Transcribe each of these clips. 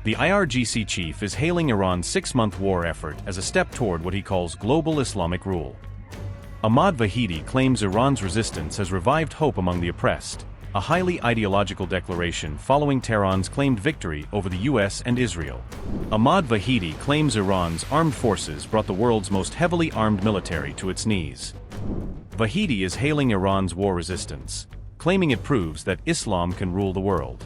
The IRGC chief is hailing Iran's 6-month war effort as a step toward what he calls global Islamic rule. Ahmad Vahidi claims Iran's resistance has revived hope among the oppressed, a highly ideological declaration following Tehran's claimed victory over the US and Israel. Ahmad Vahidi claims Iran's armed forces brought the world's most heavily armed military to its knees. Vahidi is hailing Iran's war resistance, claiming it proves that Islam can rule the world.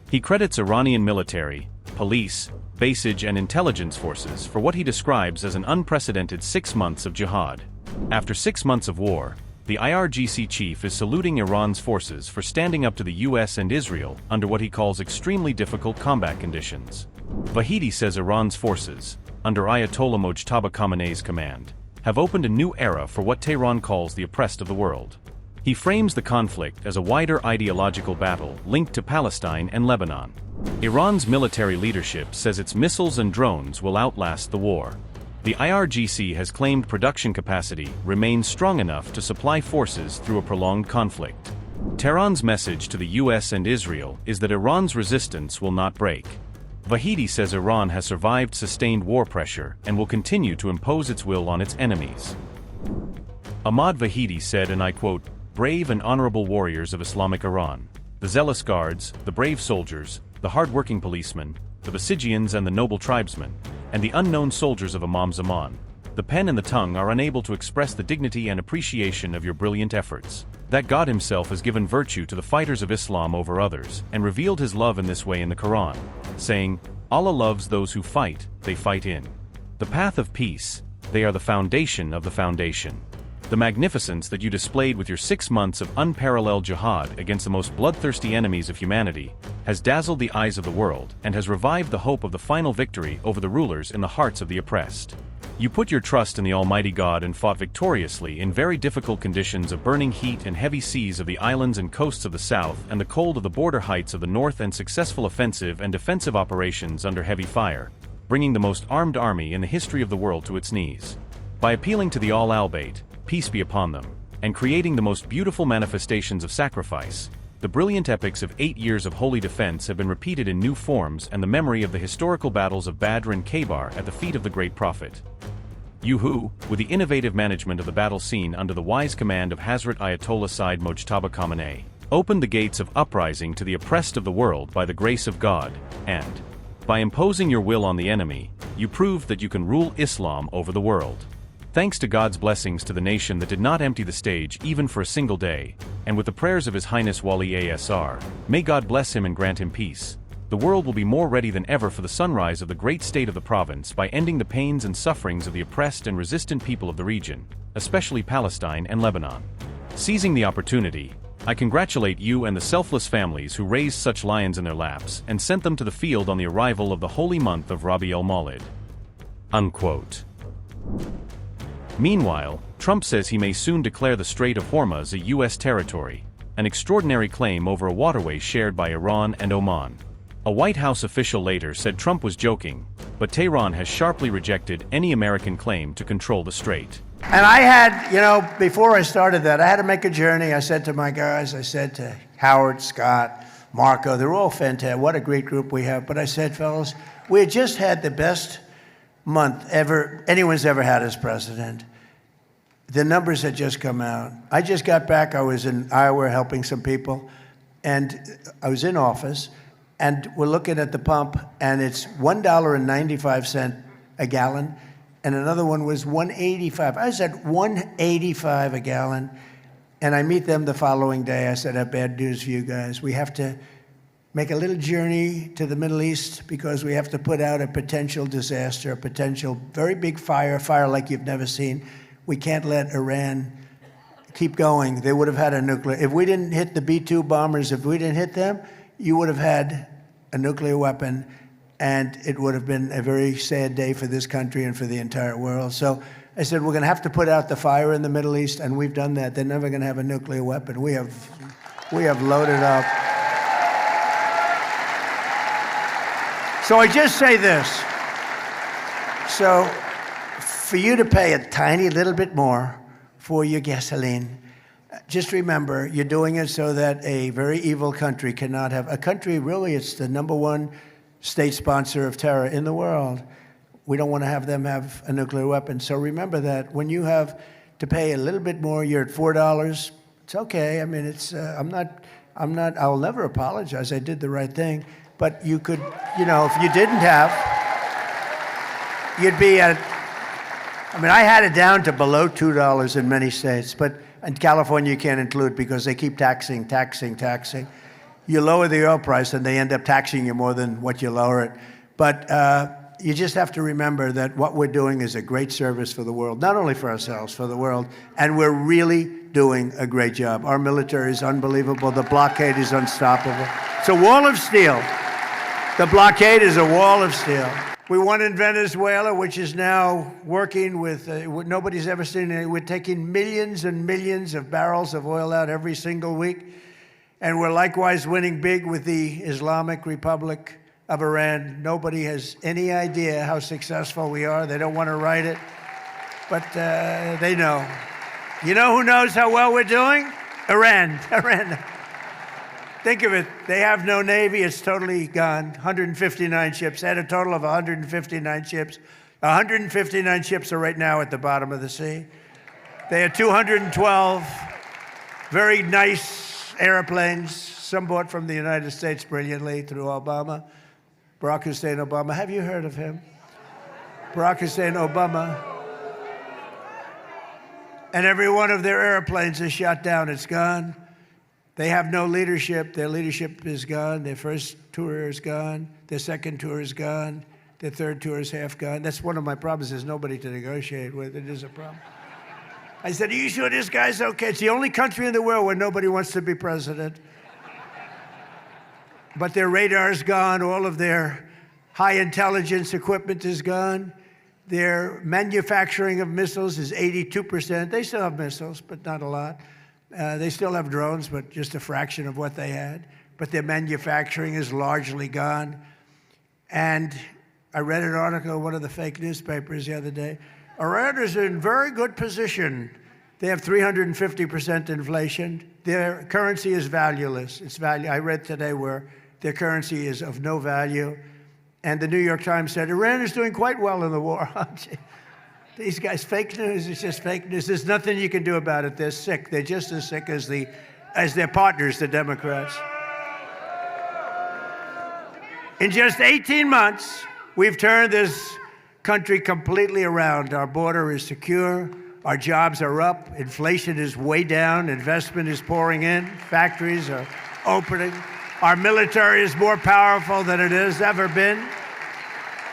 He credits Iranian military, police, Basij and intelligence forces for what he describes as an unprecedented 6 months of jihad. After 6 months of war, the IRGC chief is saluting Iran's forces for standing up to the US and Israel under what he calls extremely difficult combat conditions. Vahidi says Iran's forces, under Ayatollah Mojtaba Khamenei's command, have opened a new era for what Tehran calls the oppressed of the world. He frames the conflict as a wider ideological battle linked to Palestine and Lebanon. Iran's military leadership says its missiles and drones will outlast the war. The IRGC has claimed production capacity remains strong enough to supply forces through a prolonged conflict. Tehran's message to the US and Israel is that Iran's resistance will not break. Vahidi says Iran has survived sustained war pressure and will continue to impose its will on its enemies. Ahmad Vahidi said, and I quote, "Brave and honorable warriors of Islamic Iran, the zealous guards, the brave soldiers, the hard-working policemen, the Basijians and the noble tribesmen, and the unknown soldiers of Imam Zaman, the pen and the tongue are unable to express the dignity and appreciation of your brilliant efforts. That God himself has given virtue to the fighters of Islam over others and revealed his love in this way in the Quran, saying, Allah loves those who fight, they fight in the path of peace, they are the foundation of the foundation. The magnificence that you displayed with your 6 months of unparalleled jihad against the most bloodthirsty enemies of humanity has dazzled the eyes of the world and has revived the hope of the final victory over the rulers in the hearts of the oppressed. You put your trust in the Almighty God and fought victoriously in very difficult conditions of burning heat and heavy seas of the islands and coasts of the south and the cold of the border heights of the north, and successful offensive and defensive operations under heavy fire, bringing the most armed army in the history of the world to its knees. By appealing to the Al-Bayt, peace be upon them, and creating the most beautiful manifestations of sacrifice, the brilliant epics of 8 years of holy defense have been repeated in new forms, and the memory of the historical battles of Badr and Khaybar at the feet of the great prophet. You who, with the innovative management of the battle scene under the wise command of Hazrat Ayatollah Sayyid Mojtaba Khamenei, opened the gates of uprising to the oppressed of the world by the grace of God, and, by imposing your will on the enemy, you proved that you can rule Islam over the world. Thanks to God's blessings to the nation that did not empty the stage even for a single day, and with the prayers of His Highness Wali Asr, may God bless him and grant him peace, the world will be more ready than ever for the sunrise of the great state of the province by ending the pains and sufferings of the oppressed and resistant people of the region, especially Palestine and Lebanon. Seizing the opportunity, I congratulate you and the selfless families who raised such lions in their laps and sent them to the field on the arrival of the holy month of Rabi al-Mawlid." Unquote. Meanwhile, Trump says he may soon declare the Strait of Hormuz a U.S. territory, an extraordinary claim over a waterway shared by Iran and Oman. A White House official later said Trump was joking, but Tehran has sharply rejected any American claim to control the strait. And I had, before I started that, I had to make a journey. I said to my guys, I said to Howard, Scott, Marco, they're all fantastic. What a great group we have. But I said, fellas, we had just had the best month anyone's ever had as president. The numbers had just come out. I just got back. I was in Iowa helping some people, and I was in office, and we're looking at the pump, and it's $1.95 a gallon, and another one was $1.85. I said $1.85 a gallon, and I meet them the following day. I said, I have bad news for you guys. We have to make a little journey to the Middle East because we have to put out a potential disaster, a potential very big fire like you've never seen. We can't let Iran keep going. They would have had a nuclear. If we didn't hit the B-2 bombers, if we didn't hit them, you would have had a nuclear weapon, and it would have been a very sad day for this country and for the entire world. So I said, we're going to have to put out the fire in the Middle East, and we've done that. They're never going to have a nuclear weapon. We have loaded up. So I just say this. So for you to pay a tiny little bit more for your gasoline, just remember, you're doing it so that a very evil country cannot have, a country really, it's the number one state sponsor of terror in the world. We don't want to have them have a nuclear weapon. So remember that when you have to pay a little bit more, you're at $4. It's okay. I mean, it's I'll never apologize. I did the right thing. But you could, if you didn't have, you'd be at, I had it down to below $2 in many states, but in California you can't include because they keep taxing. You lower the oil price and they end up taxing you more than what you lower it. But you just have to remember that what we're doing is a great service for the world, not only for ourselves, for the world, and we're really doing a great job. Our military is unbelievable. The blockade is unstoppable. It's a wall of steel. The blockade is a wall of steel. We won in Venezuela, which is now working with what nobody's ever seen. We're taking millions and millions of barrels of oil out every single week. And we're likewise winning big with the Islamic Republic of Iran. Nobody has any idea how successful we are. They don't want to write it, but they know. You know who knows how well we're doing? Iran. Think of it. They have no Navy. It's totally gone. 159 ships. They had a total of 159 ships. 159 ships are right now at the bottom of the sea. They had 212 very nice airplanes, some bought from the United States brilliantly through Obama. Barack Hussein Obama. Have you heard of him? Barack Hussein Obama. And every one of their airplanes is shot down. It's gone. They have no leadership. Their leadership is gone. Their first tour is gone. Their second tour is gone. Their third tour is half gone. That's one of my problems. There's nobody to negotiate with. It is a problem. I said, are you sure this guy's okay? It's the only country in the world where nobody wants to be president. But their radar's gone. All of their high intelligence equipment is gone. Their manufacturing of missiles is 82%. They still have missiles, but not a lot. They still have drones, but just a fraction of what they had. But their manufacturing is largely gone. And I read an article in one of the fake newspapers the other day. Iran is in very good position. They have 350% inflation. Their currency is valueless. I read today where their currency is of no value. And the New York Times said, Iran is doing quite well in the war. These guys, fake news, it's just fake news. There's nothing you can do about it. They're sick. They're just as sick as their partners, the Democrats. In just 18 months, we've turned this country completely around. Our border is secure. Our jobs are up. Inflation is way down. Investment is pouring in. Factories are opening. Our military is more powerful than it has ever been.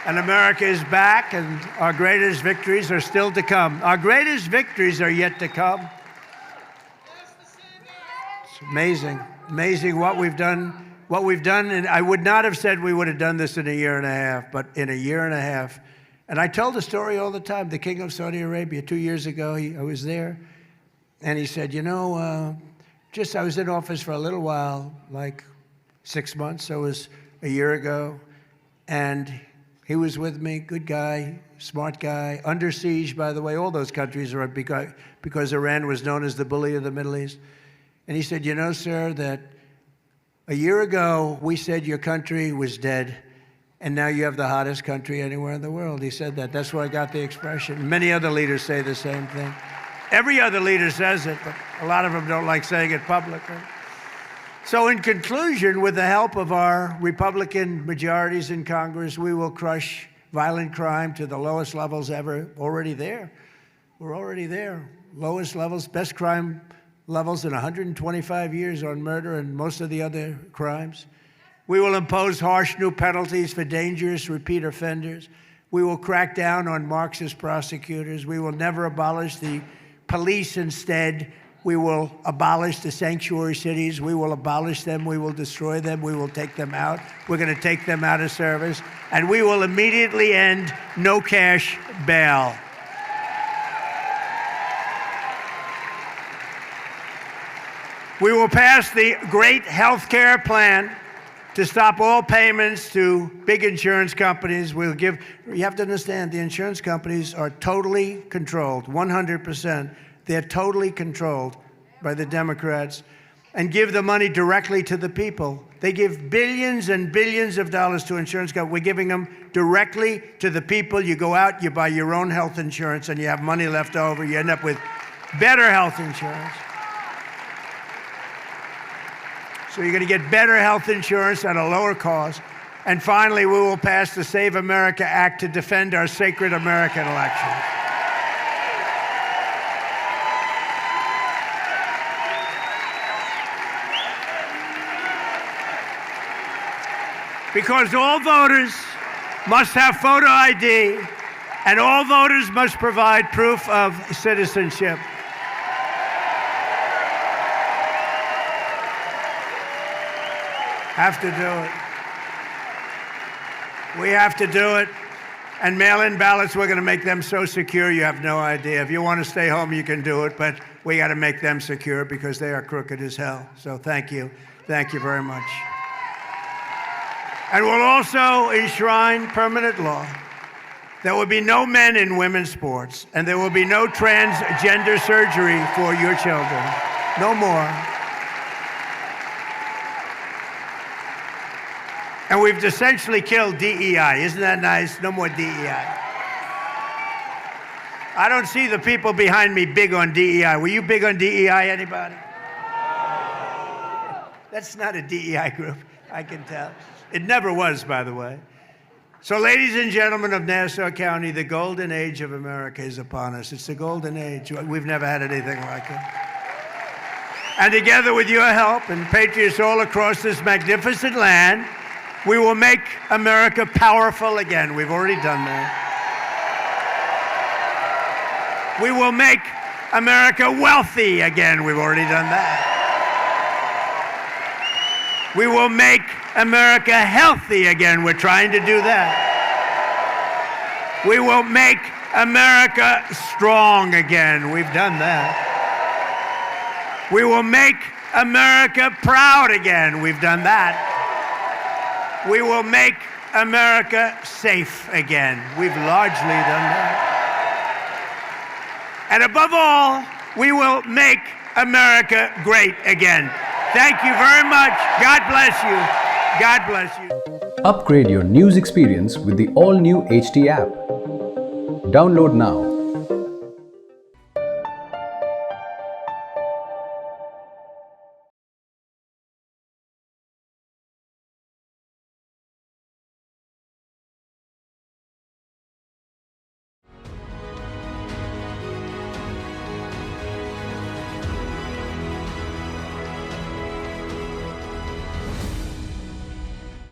And America is back, and our greatest victories are still to come. Our greatest victories are yet to come. It's amazing what we've done. And I would not have said we would have done this in a year and a half, but in a year and a half. And I tell the story all the time. The King of Saudi Arabia, 2 years ago, I was there, and he said, I was in office for a little while, like 6 months, so it was a year ago, and he was with me, good guy, smart guy, under siege, by the way. All those countries are because Iran was known as the bully of the Middle East. And he said, sir, that a year ago, we said your country was dead, and now you have the hottest country anywhere in the world. He said that. That's where I got the expression. Many other leaders say the same thing. Every other leader says it, but a lot of them don't like saying it publicly. So in conclusion, with the help of our Republican majorities in Congress, we will crush violent crime to the lowest levels ever. Already there. We're already there. Lowest levels, best crime levels in 125 years on murder and most of the other crimes. We will impose harsh new penalties for dangerous repeat offenders. We will crack down on Marxist prosecutors. We will never abolish the police. Instead, we will abolish the sanctuary cities. We will abolish them. We will destroy them. We will take them out. We're going to take them out of service. And we will immediately end no cash bail. We will pass the great health care plan to stop all payments to big insurance companies. You have to understand, the insurance companies are totally controlled, 100%. They're totally controlled by the Democrats. and give the money directly to the people. They give billions and billions of dollars to insurance companies. We're giving them directly to the people. You go out, you buy your own health insurance, and you have money left over. You end up with better health insurance. So you're going to get better health insurance at a lower cost. And finally, we will pass the Save America Act to defend our sacred American elections. Because all voters must have photo ID, and all voters must provide proof of citizenship. Have to do it. We have to do it. And mail-in ballots, we're going to make them so secure you have no idea. If you want to stay home, you can do it, but we got to make them secure because they are crooked as hell. So thank you. Thank you very much. And we'll also enshrine permanent law. There will be no men in women's sports, and there will be no transgender surgery for your children. No more. And we've essentially killed DEI. Isn't that nice? No more DEI. I don't see the people behind me big on DEI. Were you big on DEI, anybody? That's not a DEI group, I can tell. It never was, by the way. So, ladies and gentlemen of Nassau County, the golden age of America is upon us. It's the golden age. We've never had anything like it. And together with your help and patriots all across this magnificent land, we will make America powerful again. We've already done that. We will make America wealthy again. We've already done that. We will make America healthy again. We're trying to do that. We will make America strong again. We've done that. We will make America proud again. We've done that. We will make America safe again. We've largely done that. And above all, we will make America great again. Thank you very much. God bless you. God bless you. Upgrade your news experience with the all-new HT app. Download now.